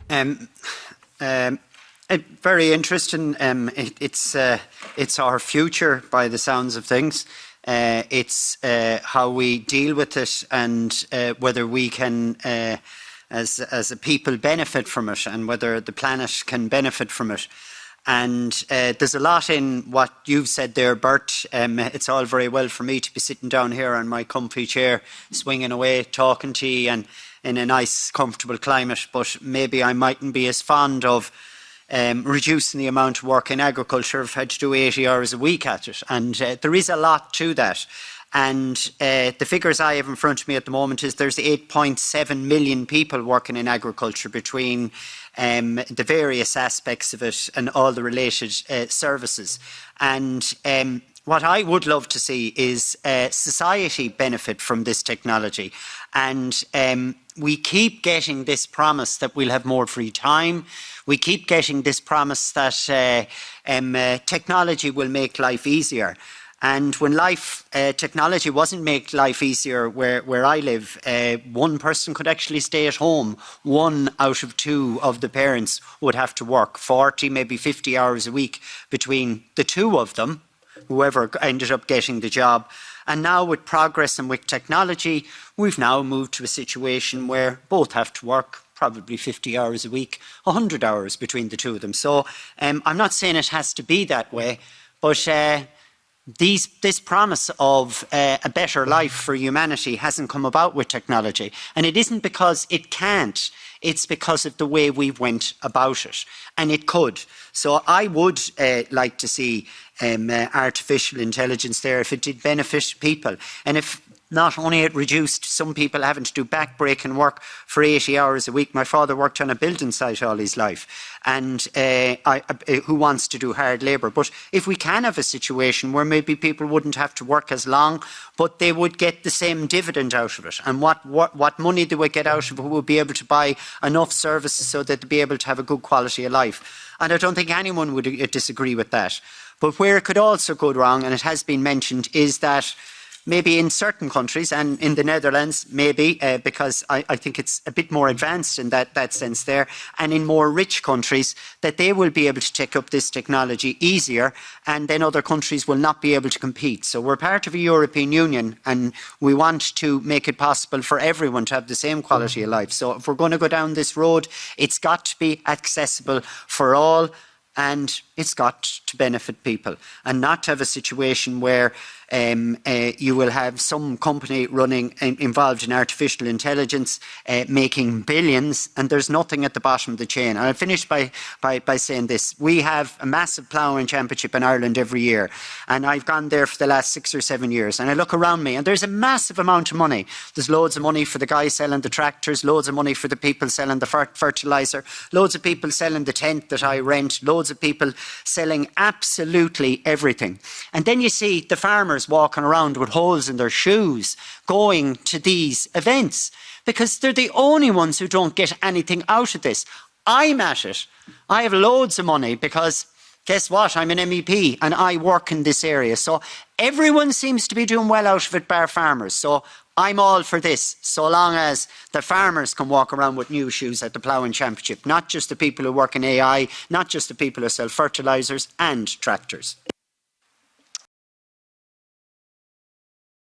Um, um, Very interesting. It's our future by the sounds of things. It's how we deal with it, and whether we can, as a people, benefit from it, and whether the planet can benefit from it. And there's a lot in what you've said there, Bert. It's all very well for me to be sitting down here on my comfy chair, swinging away, talking to you, and in a nice, comfortable climate. But maybe I mightn't be as fond of reducing the amount of work in agriculture if I had to do 80 hours a week at it. And there is a lot to that. And the figures I have in front of me at the moment is there's 8.7 million people working in agriculture between the various aspects of it and all the related services. And what I would love to see is society benefit from this technology. And we keep getting this promise that we'll have more free time. We keep getting this promise that technology will make life easier. And when technology wasn't make life easier where I live, one person could actually stay at home. 1 out of 2 of the parents would have to work 40, maybe 50 hours a week between the 2 of them, whoever ended up getting the job. And now with progress and with technology, we've now moved to a situation where both have to work probably 50 hours a week, 100 hours between the 2 of them. So I'm not saying it has to be that way, but this promise of a better life for humanity hasn't come about with technology. And it isn't because it can't. It's because of the way we went about it. And it could. So I would like to see artificial intelligence there if it did benefit people. And if not only it reduced some people having to do back-breaking work for 80 hours a week. My father worked on a building site all his life, and who wants to do hard labour? But if we can have a situation where maybe people wouldn't have to work as long, but they would get the same dividend out of it, and what money they would get out of it would be able to buy enough services so that they'd be able to have a good quality of life. And I don't think anyone would disagree with that. But where it could also go wrong, and it has been mentioned, is that maybe in certain countries, and in the Netherlands, maybe, because I think it's a bit more advanced in that sense there, and in more rich countries, that they will be able to take up this technology easier, and then other countries will not be able to compete. So we're part of a European Union, and we want to make it possible for everyone to have the same quality of life. So if we're going to go down this road, it's got to be accessible for all, and it's got to benefit people, and not to have a situation where you will have some company involved in artificial intelligence making billions, and there's nothing at the bottom of the chain. And I'll finish by saying this. We have a massive ploughing championship in Ireland every year, and I've gone there for the last 6 or 7 years, and I look around me and there's a massive amount of money. There's loads of money for the guys selling the tractors, loads of money for the people selling the fertiliser, loads of people selling the tent that I rent, loads of people selling absolutely everything. And then you see the farmers walking around with holes in their shoes going to these events because they're the only ones who don't get anything out of this. I'm at it. I have loads of money because guess what? I'm an MEP and I work in this area. So everyone seems to be doing well out of it, bar farmers. So I'm all for this, so long as the farmers can walk around with new shoes at the ploughing championship, not just the people who work in AI, not just the people who sell fertilisers and tractors.